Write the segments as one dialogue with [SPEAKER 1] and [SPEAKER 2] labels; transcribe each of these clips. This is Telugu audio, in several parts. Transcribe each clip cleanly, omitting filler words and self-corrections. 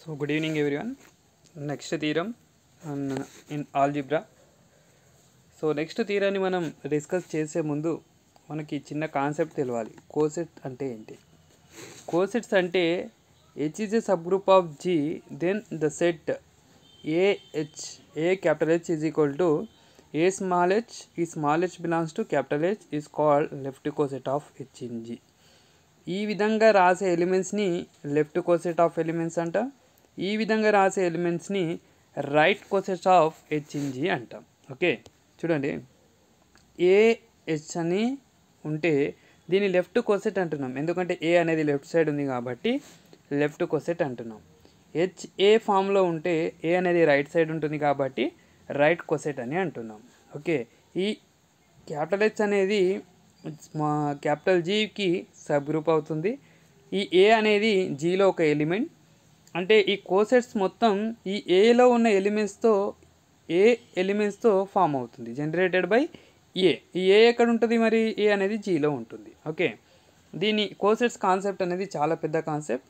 [SPEAKER 1] So good evening everyone. Next theorem in algebra. So next థియరాన్ని మనం డిస్కస్ చేసే ముందు మనకి చిన్న కాన్సెప్ట్ తెలవాలి. కోసెట్ అంటే ఏంటి? కోసెట్స్ అంటే H is a subgroup of G, then the set A capital H is equal to A small h, ఈ small h belongs to capital H is called left coset of H in G. ఈ విధంగా రాసే ఎలిమెంట్స్ని లెఫ్ట్ కోసెట్ ఆఫ్ ఎలిమెంట్స్ అంటాం. ఈ విధంగా రాసే ఎలిమెంట్స్ని right coset of H in G అంటాం. ఓకే, చూడండి, ఏహెచ్ అని ఉంటే దీన్ని లెఫ్ట్ కోసెట్ అంటున్నాం, ఎందుకంటే ఏ అనేది లెఫ్ట్ సైడ్ ఉంది కాబట్టి లెఫ్ట్ కోసెట్ అంటున్నాం. హెచ్ ఏ ఫామ్లో ఉంటే ఏ అనేది రైట్ సైడ్ ఉంటుంది కాబట్టి రైట్ కోసెట్ అని అంటున్నాం. ఓకే, ఈ క్యాపిటల్ హెచ్ అనేది మా క్యాపిటల్ జీకి సబ్ గ్రూప్ అవుతుంది. ఈ ఏ అనేది జీలో ఒక ఎలిమెంట్, అంటే ఈ కోసెట్స్ మొత్తం ఈ ఏలో ఉన్న ఎలిమెంట్స్తో ఫామ్ అవుతుంది, జనరేటెడ్ బై ఏ. ఈ ఏ ఎక్కడ ఉంటుంది? మరి ఏ అనేది జీలో ఉంటుంది. ఓకే, దీని కోసెట్స్ కాన్సెప్ట్ అనేది చాలా పెద్ద కాన్సెప్ట్.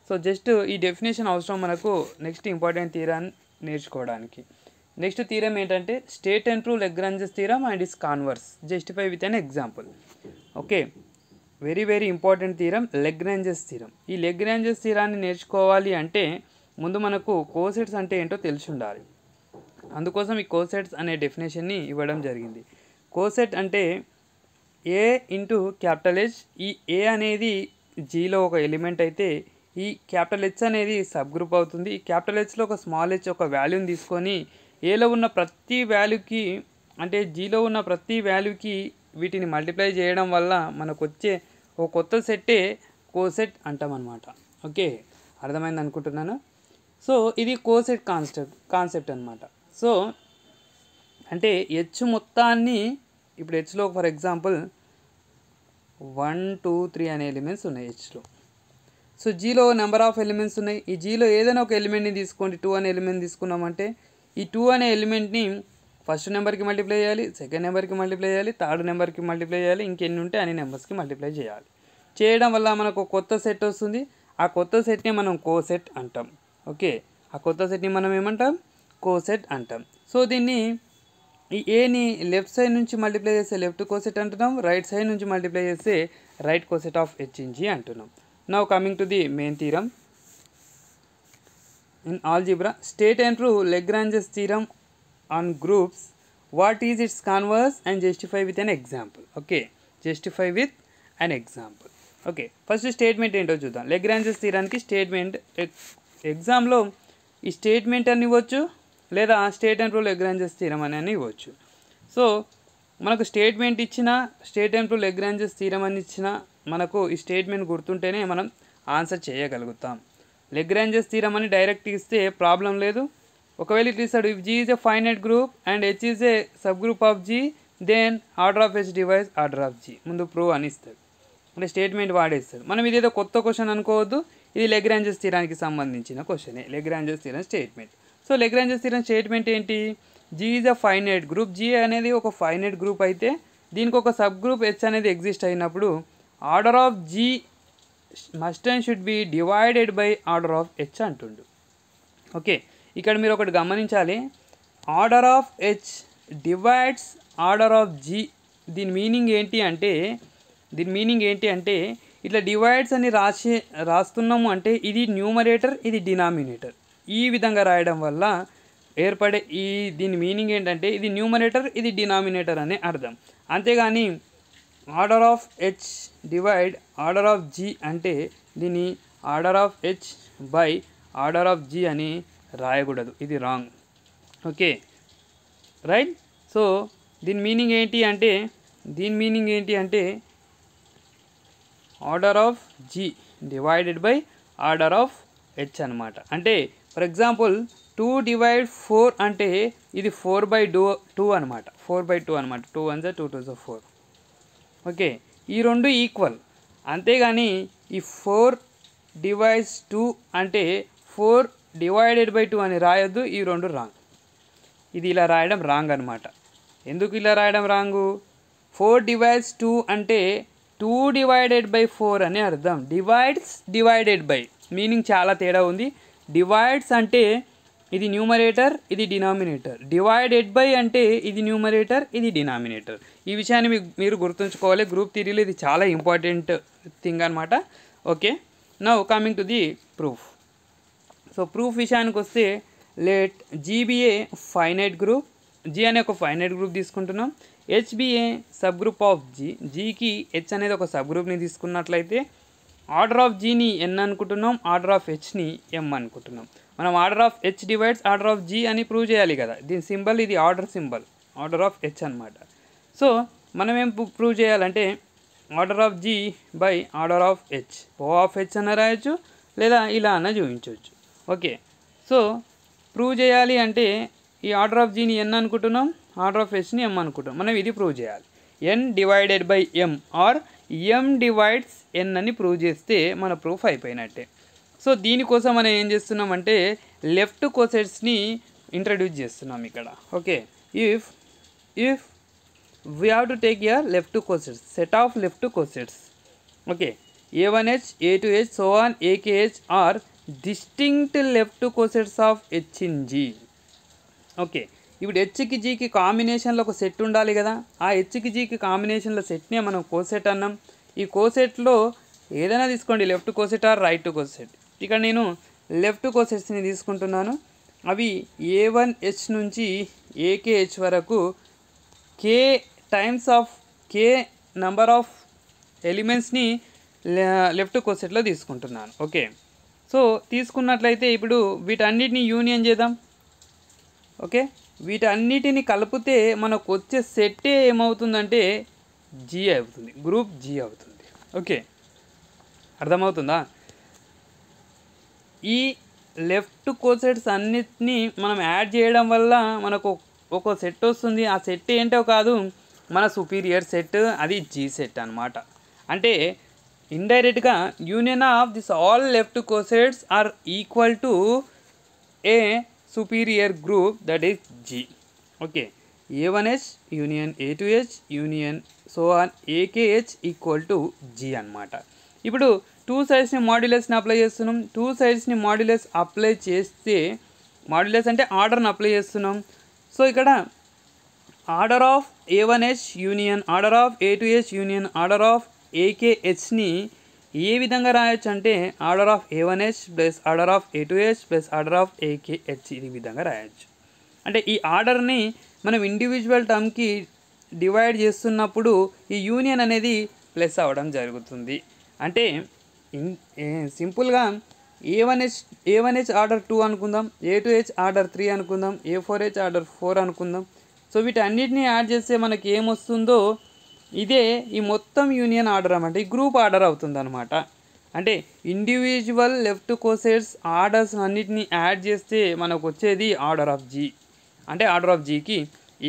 [SPEAKER 1] సో జస్ట్ ఈ డెఫినేషన్ అవసరం మనకు నెక్స్ట్ ఇంపార్టెంట్ థియరాన్ని నేర్చుకోవడానికి. నెక్స్ట్ థియరం ఏంటంటే state and prove Lagrange's theorem and it's converse, justify with an example. Okay, very very important theorem Lagrange's theorem. ఈ లెగ్రాంజెస్ థియరాన్ని నేర్చుకోవాలి అంటే ముందు మనకు కోసెట్స్ అంటే ఏంటో తెలిసి ఉండాలి. అందుకోసం ఈ కోసెట్స్ అనే డెఫినేషన్ని ఇవ్వడం జరిగింది. కోసెట్ అంటే ఏ ఇంటూ క్యాపిటల్ హెచ్. ఈ ఏ అనేది జీలో ఒక ఎలిమెంట్ అయితే ఈ క్యాపిటల్ హెచ్ అనేది సబ్ గ్రూప్ అవుతుంది. ఈ క్యాపిటల్ హెచ్లో ఒక స్మాల్ హెచ్ ఒక వాల్యూని తీసుకొని ఏలో ఉన్న ప్రతి వాల్యూకి, అంటే జీలో ఉన్న ప్రతి వాల్యూకి వీటిని మల్టిప్లై చేయడం వల్ల మనకు వచ్చే ఒక కొత్త సెట్టే కోసెట్ అంటాం అన్నమాట. ఓకే, అర్థమైంది అనుకుంటున్నాను. సో ఇది కోసెట్ కాన్సెప్ట్ అనమాట. సో అంటే హెచ్ మొత్తాన్ని, ఇప్పుడు హెచ్లో ఫర్ ఎగ్జాంపుల్ 1 2 3 అనే ఎలిమెంట్స్ ఉన్నాయి హెచ్లో. సో జీలో నెంబర్ ఆఫ్ ఎలిమెంట్స్ ఉన్నాయి. ఈ జీలో ఏదైనా ఒక ఎలిమెంట్ని తీసుకోండి, 2 అనే ఎలిమెంట్ తీసుకున్నామంటే ఈ 2 అనే ఎలిమెంట్ని ఫస్ట్ నెంబర్కి మల్టిప్లై చేయాలి, సెకండ్ నెంబర్కి మల్టిప్లై చేయాలి, థర్డ్ నెంబర్కి మల్టిప్లై చేయాలి, ఇంకెన్ని ఉంటే అన్ని నెంబర్స్కి మల్టిప్లై చేయాలి. చేయడం వల్ల మనకు కొత్త సెట్ వస్తుంది. ఆ కొత్త సెట్ని మనం కోసెట్ అంటాం. ఓకే, ఆ కొత్త సెట్ని మనం ఏమంటాం? కోసెట్ అంటాం. సో దీన్ని ఈ ఏని లెఫ్ట్ సైడ్ నుంచి మల్టిప్లై చేస్తే లెఫ్ట్ కోసెట్ అంటున్నాం, రైట్ సైడ్ నుంచి మల్టిప్లై చేస్తే right coset of H in G అంటున్నాం. Now coming to the main theorem in algebra. State and prove Lagrange's theorem on groups. What is its converse and justify with an example. Okay, justify with an example. Okay, first statement ఏంటో చూద్దాం. Lagrange's theorem కి స్టేట్మెంట్ ఎగ్జామ్లో ఈ స్టేట్మెంట్ అని ఇవ్వచ్చు, లేదా state and prove Lagrange's theorem అని ఇవ్వచ్చు. సో మనకు స్టేట్మెంట్ ఇచ్చిన, state and prove Lagrange's theorem అని ఇచ్చిన, మనకు ఈ స్టేట్మెంట్ గుర్తుంటేనే మనం ఆన్సర్ చేయగలుగుతాం. Lagrange's theorem అని డైరెక్ట్ ఇస్తే ప్రాబ్లం లేదు. ఒకవేళ ఇట్ ఇస్తాడు, if G is a finite group and H is a subgroup of G, then order of H divides order of G. ముందు ప్రూవ్ అని ఇస్తాడు, అంటే స్టేట్మెంట్ వాడేస్తాడు. మనం ఇదేదో కొత్త క్వశ్చన్ అనుకోవద్దు, ఇది Lagrange's theoremకి సంబంధించిన క్వశ్చనే, Lagrange's theorem statement. So Lagrange's theorem statement ఏంటి? G is a finite group. G అనేది ఒక ఫైనైట్ గ్రూప్ అయితే దీనికి ఒక సబ్ గ్రూప్ H అనేది ఎగ్జిస్ట్ అయినప్పుడు order of G must and should be divided by order of H అంటుండు. ఓకే, ఇక్కడ మీరు ఒకటి గమనించాలి, order of H divides order of G. దీని మీనింగ్ ఏంటి అంటే ఇట్లా డివైడ్స్ అని రాస్తున్నాము అంటే ఇది న్యూమరేటర్, ఇది డినామినేటర్. ఈ విధంగా రాయడం వల్ల ఏర్పడే దీని మీనింగ్ ఏంటంటే ఇది న్యూమరేటర్, ఇది డినామినేటర్ అనే అర్థం. అంతేగాని order of H divide order of G అంటే దీన్ని order of H by order of G అని రాయకూడదు, ఇది రాంగ్. Okay, right. సో దీని మీనింగ్ ఏంటి అంటే order of G divided by order of H అనమాట. అంటే ఫర్ ఎగ్జాంపుల్ 2 డివైడ్ 4 అంటే ఇది 4/2 అనమాట, 4/2 అనమాట. 2 1 2 2 4. ఓకే, ఈ రెండు ఈక్వల్. అంతేగాని ఈ 4 డివైడ్స్ 2 అంటే 4 డివైడెడ్ బై 2 అని రాయొద్దు, ఈ రెండు రాంగ్. ఇది ఇలా రాయడం రాంగ్ అనమాట. ఎందుకు ఇలా రాయడం రాంగు? 4 డివైడ్స్ 2 అంటే 2 డివైడెడ్ బై 4 అని అర్థం. డివైడ్స్ డివైడెడ్ బై మీనింగ్ చాలా తేడా ఉంది. డివైడ్స్ అంటే ఇది న్యూమరేటర్, ఇది డినామినేటర్. డివైడెడ్ బై అంటే ఇది న్యూమరేటర్, ఇది డినామినేటర్. ఈ విషయాన్ని మీరు గుర్తుంచుకోవాలి. గ్రూప్ థియరీలో ఇది చాలా ఇంపార్టెంట్ థింగ్ అనమాట. Okay, now coming to the proof. So proof విషయానికి వస్తే let G be a finite group. G అనే ఒక ఫైనైట్ గ్రూప్ తీసుకుంటున్నాం. H be a subgroup of G. జీకి హెచ్ అనేది ఒక సబ్ గ్రూప్ని తీసుకున్నట్లయితే ఆర్డర్ ఆఫ్ జీని ఎన్ అనుకుంటున్నాం, ఆర్డర్ ఆఫ్ హెచ్ని ఎం అనుకుంటున్నాం. మనం order of H divides order of G అని ప్రూవ్ చేయాలి కదా. దీని సింబల్ ఇది order symbol, order of H అనమాట. సో మనం ఏం ప్రూవ్ చేయాలంటే order of G by order of H. O of H అన్న రాయొచ్చు, లేదా ఇలా అన్న చూపించవచ్చు. ఓకే, సో ప్రూవ్ చేయాలి అంటే ఈ ఆర్డర్ ఆఫ్ జీని ఎన్ అనుకుంటున్నాం, ఆర్డర్ ఆఫ్ హెచ్ని ఎం అనుకుంటున్నాం. మనం ఇది ప్రూవ్ చేయాలి. N divided by M or M divides N అని ప్రూవ్ చేస్తే మన ప్రూఫ్ అయిపోయినట్టే. సో దీనికోసం మనం ఏం చేస్తున్నామంటే లెఫ్ట్ కోసెట్స్ని ఇంట్రడ్యూస్ చేస్తున్నాం ఇక్కడ. Okay, if we have to take your left cosets, set of left cosets. Okay, A1H, A2H, so on, AKH are distinct left cosets of H in G. Okay, ఇప్పుడు హెచ్కి జీకి కాంబినేషన్లో ఒక సెట్ ఉండాలి కదా. ఆ హెచ్కి జీకి కాంబినేషన్లో సెట్నే మనం కోసెట్ అన్నాం. ఈ కోసెట్లో ఏదైనా తీసుకోండి, left coset or right coset. ఇక్కడ నేను లెఫ్ట్ కోసెట్స్ని తీసుకుంటున్నాను. అవి A1H నుంచి AKH వరకు K times of K number of ఎలిమెంట్స్ని లెఫ్ట్ కోసెట్లో తీసుకుంటున్నాను. ఓకే, సో తీసుకున్నట్లయితే ఇప్పుడు వీటన్నిటిని యూనియన్ చేద్దాం. ఓకే, వీటన్నిటిని కలిపితే మనకు వచ్చే సెట్టే ఏమవుతుందంటే జీ అవుతుంది, గ్రూప్ జీ అవుతుంది. ఓకే, అర్థమవుతుందా? ఈ లెఫ్ట్ కోసెట్స్ అన్నిటినీ మనం యాడ్ చేయడం వల్ల మనకు ఒక సెట్ వస్తుంది. ఆ సెట్ ఏంటో కాదు, మన సుపీరియర్ సెట్, అది జీ సెట్ అనమాట. అంటే ఇండైరెక్ట్గా union of this all left cosets are equal to a superior group, that is G. Okay, A1H union A2H union so on AKH equal to G అనమాట. ఇప్పుడు టూ సైడ్స్ని మాడ్యులస్ని అప్లై చేస్తున్నాం. టూ సైడ్స్ని మాడ్యులస్ అప్లై చేస్తే, మాడ్యులస్ అంటే ఆర్డర్ని అప్లై చేస్తున్నాం. సో ఇక్కడ order of A1H union order of A2H union order of AKHని ఏ విధంగా రాయొచ్చు అంటే order of A1H plus order of A2H plus order of AKH ఈ విధంగా రాయొచ్చు. అంటే ఈ ఆర్డర్ని మనం ఇండివిజువల్ టర్మ్కి డివైడ్ చేస్తున్నప్పుడు ఈ యూనియన్ అనేది ప్లస్ అవ్వడం జరుగుతుంది. అంటే సింపుల్గా A1H ఆర్డర్ 2 అనుకుందాం, A2H ఆర్డర్ 3 అనుకుందాం, A4H ఆర్డర్ 4 అనుకుందాం. సో వీటన్నిటిని యాడ్ చేస్తే మనకి ఏమొస్తుందో ఇదే ఈ మొత్తం యూనియన్ ఆర్డర్ అన్నమాట, ఈ గ్రూప్ ఆర్డర్ అవుతుంది అనమాట. అంటే ఇండివిజువల్ లెఫ్ట్ కోసెట్స్ ఆర్డర్స్ అన్నిటిని యాడ్ చేస్తే మనకు వచ్చేది ఆర్డర్ ఆఫ్ జీ. అంటే ఆర్డర్ ఆఫ్ జీకి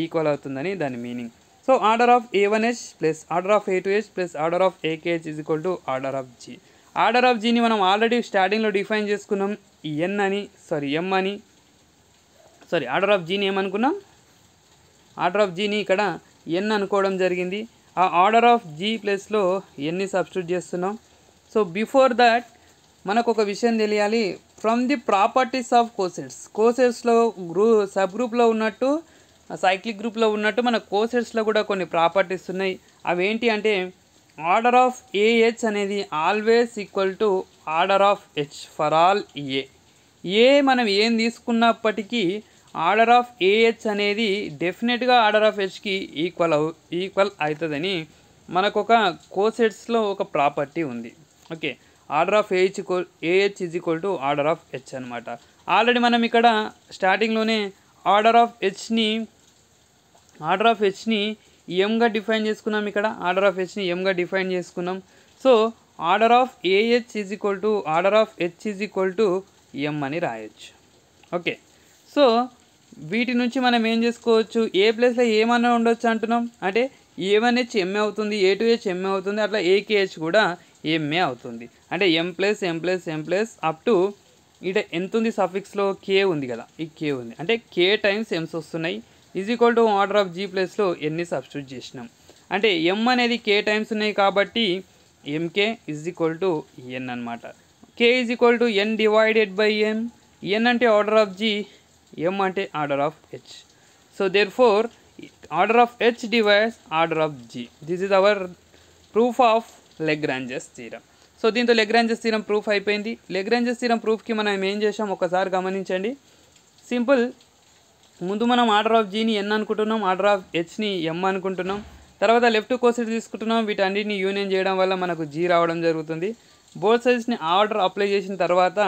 [SPEAKER 1] ఈక్వల్ అవుతుందని దాని meaning. So order of A1H plus order of A2H plus order of AKH is equal to order of G. Order of జీని మనం ఆల్రెడీ స్టార్టింగ్లో డిఫైన్ చేసుకున్నాం, ఎం అని. ఆర్డర్ ఆఫ్ జీని ఏమనుకున్నాం, ఆర్డర్ ఆఫ్ జీని ఇక్కడ ఎన్ అనుకోవడం జరిగింది. ఆ ఆర్డర్ ఆఫ్ జీ ప్లస్లో ఎన్ని సబ్స్టిట్యూట్ చేస్తున్నాం. సో బిఫోర్ దట్ మనకు ఒక విషయం తెలియాలి. ఫ్రమ్ ది ప్రాపర్టీస్ ఆఫ్ కోసెట్స్లో సబ్ గ్రూప్లో ఉన్నట్టు, సైక్లిక్ గ్రూప్లో ఉన్నట్టు మన కోసెట్స్లో కూడా కొన్ని ప్రాపర్టీస్ ఉన్నాయి. అవేంటి అంటే ఆర్డర్ ఆఫ్ AH అనేది always equal to order of H for all A మనం ఏం తీసుకున్నప్పటికీ ఆర్డర్ ఆఫ్ AH అనేది డెఫినెట్గా ఆర్డర్ ఆఫ్ హెచ్కి ఈక్వల్ అవుతుందని మనకు ఒక కోసెట్స్లో ఒక ప్రాపర్టీ ఉంది. Okay, order of AH is equal to order of H అనమాట. ఆల్రెడీ మనం ఇక్కడ స్టార్టింగ్లోనే ఆర్డర్ ఆఫ్ హెచ్ని ఎంగా డిఫైన్ చేసుకున్నాం. ఇక్కడ ఆర్డర్ ఆఫ్ హెచ్ని ఎంగా డిఫైన్ చేసుకున్నాం. So order of AH is equal to order of H is equal to M అని రాయొచ్చు. ఓకే, సో వీటి నుంచి మనం ఏం చేసుకోవచ్చు, ఏ ప్లేస్లో ఏమన్నా ఉండొచ్చు అంటున్నాం. అంటే A1H ఎంఏ అవుతుంది, A2H ఎంఏ అవుతుంది, అట్లా AKH కూడా ఎంఏ అవుతుంది. అంటే ఎం ప్లస్ అప్ టు ఇక్కడ ఎంత ఉంది, సఫిక్స్లో K ఉంది కదా, ఈ K ఉంది. అంటే K టైమ్స్ ఎమ్స్ వస్తున్నాయి. Is equal to order of G ప్లస్లో ఎన్ని సబ్స్టిట్యూట్ చేసినాం. అంటే ఎం అనేది K టైమ్స్ ఉన్నాయి కాబట్టి MK is equal to N అనమాట. K is equal to N divided by M. n అంటే ఆర్డర్ ఆఫ్ G, m అంటే order of H. So therefore order of H divides order of G. This is our proof of Lagrange's theorem. So దీంతో లెగ్రాంజెస్ థీరం ప్రూఫ్ అయిపోయింది. లెగ్రాంజెస్ థీరం ప్రూఫ్కి మనం ఏం చేసాం ఒకసారి గమనించండి. సింపుల్, ముందు మనం ఆర్డర్ ఆఫ్ Gని n అనుకుంటున్నాం, ఆర్డర్ ఆఫ్ Hని m అనుకుంటున్నాం. తర్వాత లెఫ్ట్ కోసెట్ తీసుకుంటున్నాం. వీటన్నిటిని యూనియన్ చేయడం వల్ల మనకు G రావడం జరుగుతుంది. బోత్ సైడ్స్ని ఆర్డర్ అప్లై చేసిన తర్వాత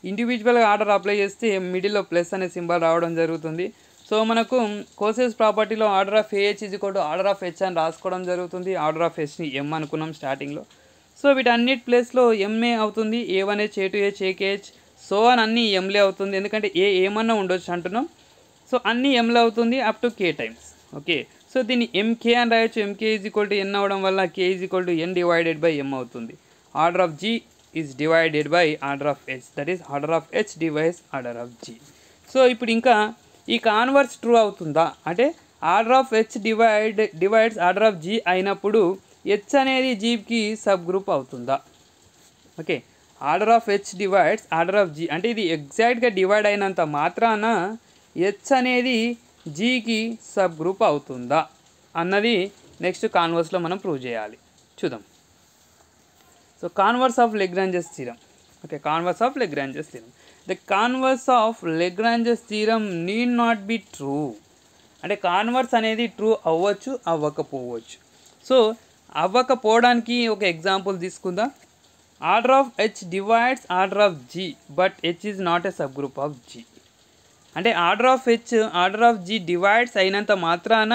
[SPEAKER 1] ఇండివిజువల్గా ఆర్డర్ అప్లై చేస్తే మిడిల్లో ప్లస్ అనే సింబల్ రావడం జరుగుతుంది. సో మనకు కోసెట్స్ ప్రాపర్టీలో order of AH order of H అని రాసుకోవడం జరుగుతుంది. ఆర్డర్ ఆఫ్ Hని m అనుకున్నాం స్టార్టింగ్లో. సో వీటన్నిటి ప్లేస్లో ఎంఏ అవుతుంది. A1H, A2H, AKH సో అని అన్నీ ఎంలే అవుతుంది. ఎందుకంటే ఏమన్నా ఉండొచ్చు అంటున్నాం. సో అన్నీ ఎంలే అవుతుంది up to k times. Okay, so దీన్ని MK అని రాయొచ్చు. MK n అవడం వల్ల k n divided by m అవుతుంది. Order of G is divided by order of H, that is order of H divides order of G. So ఇప్పుడు ఇంకా ఈ కాన్వర్స్ ట్రూ అవుతుందా అంటే order of H divides order of G అయినప్పుడు H అనేది Gకి సబ్ గ్రూప్ అవుతుందా? Okay, order of H divides order of G అంటే ఇది ఎగ్జాక్ట్గా డివైడ్ అయినంత మాత్రాన H అనేది Gకి సబ్ గ్రూప్ అవుతుందా అన్నది నెక్స్ట్ కాన్వర్స్లో మనం ప్రూవ్ చేయాలి. చూద్దాం. So converse of Lagrange's theorem. Okay, converse of Lagrange's theorem. The converse of Lagrange's theorem need not be true. అంటే కాన్వర్స్ అనేది ట్రూ అవ్వచ్చు, అవ్వకపోవచ్చు. సో అవ్వకపోవడానికి ఒక ఎగ్జాంపుల్ తీసుకుందాం. Order of H divides order of G but H is not a subgroup of G. అంటే order of H order of G divides అయినంత మాత్రాన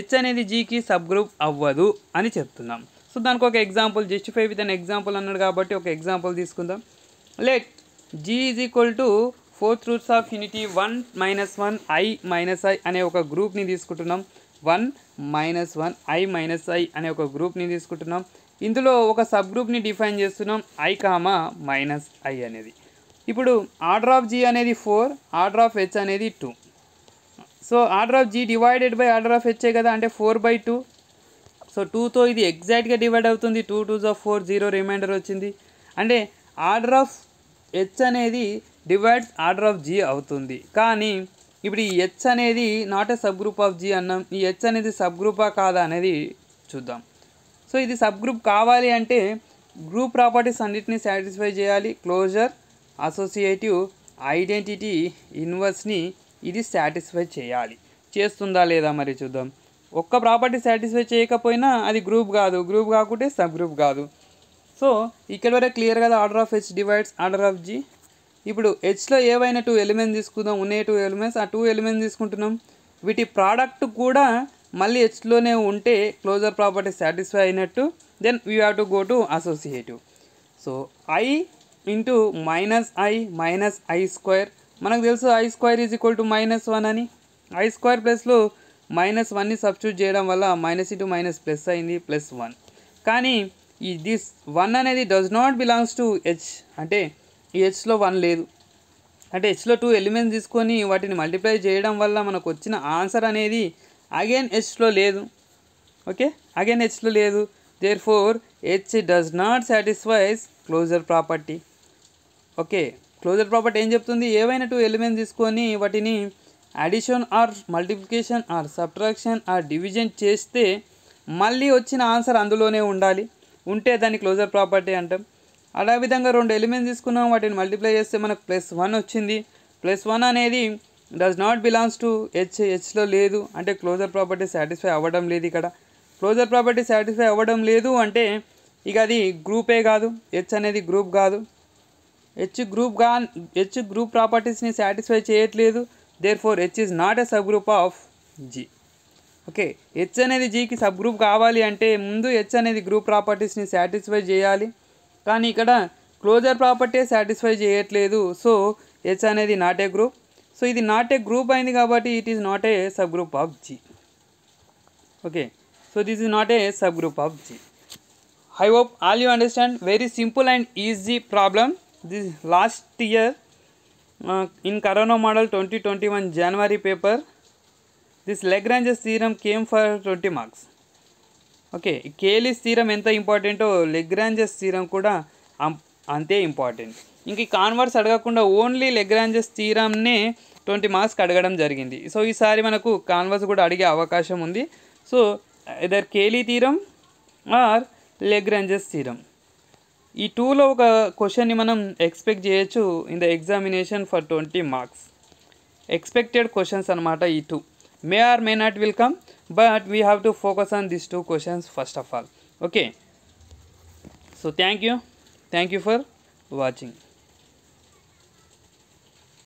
[SPEAKER 1] H అనేది Gకి సబ్ గ్రూప్ అవ్వదు అని చెప్తున్నాం. సో దానికి ఒక example, justify with an example అన్నాడు కాబట్టి ఒక ఎగ్జాంపుల్ తీసుకుందాం. Let G is equal to 4th roots of unity 1 - 1 I - I అనే ఒక గ్రూప్ని తీసుకుంటున్నాం. 1 - 1 I - I అనే ఒక గ్రూప్ని తీసుకుంటున్నాం. ఇందులో ఒక సబ్ గ్రూప్ని డిఫైన్ చేస్తున్నాం I, -I అనేది. ఇప్పుడు ఆర్డర్ ఆఫ్ G అనేది 4, ఆర్డర్ ఆఫ్ H అనేది 2. So order of G divided by order of H కదా, అంటే 4/2. సో 2తో ఇది ఎగ్జాక్ట్గా డివైడ్ అవుతుంది. 2 2s 4, 0 రిమైండర్ వచ్చింది. అంటే ఆర్డర్ ఆఫ్ H అనేది డివైడ్స్ ఆర్డర్ ఆఫ్ G అవుతుంది. కానీ ఇప్పుడు ఈ H అనేది not a sub group of G అన్నాం. ఈ H అనేది సబ్ గ్రూపా కాదా అనేది చూద్దాం. సో ఇది సబ్ గ్రూప్ కావాలి అంటే గ్రూప్ ప్రాపర్టీస్ అన్నిటిని సాటిస్ఫై చేయాలి. క్లోజర్, అసోసియేటివ్, ఐడెంటిటీ, ఇన్వర్స్ని ఇది సాటిస్ఫై చేయాలి. చేస్తుందా లేదా మరి చూద్దాం. ఒక్క ప్రాపర్టీ సాటిస్ఫై చేయకపోయినా అది గ్రూప్ కాదు, గ్రూప్ కాకుంటే సబ్ గ్రూప్ కాదు. సో ఇక్కడ వరకు క్లియర్ కదా, order of H divides order of G. ఇప్పుడు Hలో ఏవైనా 2 ఎలిమెంట్స్ తీసుకుందాం. ఉన్నాయి 2 ఎలిమెంట్స్, ఆ 2 ఎలిమెంట్స్ తీసుకుంటున్నాం. వీటి ప్రోడక్ట్ కూడా మళ్ళీ Hలోనే ఉంటే క్లోజర్ ప్రాపర్టీ సాటిస్ఫై అయినట్టు. Then we have to go to associative. So I into -I - I². మనకు తెలుసు I² ఈజ్ ఈక్వల్ టు -1 అని. I² ప్లస్లో -1ని సబ్స్టిట్యూట్ చేయడం వల్ల మైనస్ ఇంటూ మైనస్ ప్లస్ అయింది, +1. కానీ ఈ దిస్ 1 అనేది does not belongs to H. అంటే ఈ Hలో 1 లేదు. అంటే Hలో 2 ఎలిమెంట్స్ తీసుకొని వాటిని మల్టిప్లై చేయడం వల్ల మనకు వచ్చిన ఆన్సర్ అనేది అగైన్ Hలో లేదు. ఓకే, అగైన్ Hలో లేదు. Therefore H does not satisfies closure property. Okay, closure property ఏం చెప్తుంది? ఏవైనా 2 ఎలిమెంట్స్ తీసుకొని వాటిని addition or multiplication or subtraction or division చేస్తే మళ్ళీ వచ్చిన ఆన్సర్ అందులోనే ఉండాలి. ఉంటే దాన్ని క్లోజర్ ప్రాపర్టీ అంటాం. అదేవిధంగా 2 ఎలిమెంట్స్ తీసుకున్నాం, వాటిని మల్టిప్లై చేస్తే మనకు +1 వచ్చింది. +1 అనేది డస్ నాట్ బిలాంగ్స్ టు Hలో లేదు. అంటే క్లోజర్ ప్రాపర్టీ సాటిస్ఫై అవ్వడం లేదు. ఇక్కడ క్లోజర్ ప్రాపర్టీ సాటిస్ఫై అవ్వడం లేదు అంటే ఇక అది గ్రూపే కాదు, H అనేది గ్రూప్ కాదు. H గ్రూప్ ప్రాపర్టీస్ని సాటిస్ఫై చేయట్లేదు. Therefore H is not a subgroup of G. Okay, H అనేది Gకి సబ్ గ్రూప్ కావాలి అంటే ముందు H అనేది గ్రూప్ ప్రాపర్టీస్ని సాటిస్ఫై చేయాలి. కానీ ఇక్కడ క్లోజర్ ప్రాపర్టీ సాటిస్ఫై చేయట్లేదు. సో H అనేది నాట్ ఏ గ్రూప్. సో ఇది నాట్ ఏ గ్రూప్ అయింది కాబట్టి it is not a sub group of G. Okay, so this is not a sub group of G. I hope all you understand. Very simple and easy problem. This last year in Corona model 2021 January paper, this Lagrange's theorem came for 20 marks. Okay, Cayley's theorem ఎంత ఇంపార్టెంటో లెగ్రాంజెస్ థీరం కూడా అంతే ఇంపార్టెంట్. ఇంక ఈ కాన్వర్స్ అడగకుండా ఓన్లీ లెగ్రాంజెస్ థీరమ్నే 20 మార్క్స్కి అడగడం జరిగింది. సో ఈసారి మనకు కాన్వర్స్ కూడా అడిగే అవకాశం ఉంది. So either Cayley theorem or Lagrange's theorem, ఈ టూలో ఒక క్వశ్చన్ని మనం ఎక్స్పెక్ట్ చేయొచ్చు in the examination for 20 marks. Expected questions అనమాట ఈ two. May or may not will come, but we have to focus on this 2 questions first of all. Okay, so thank you for watching.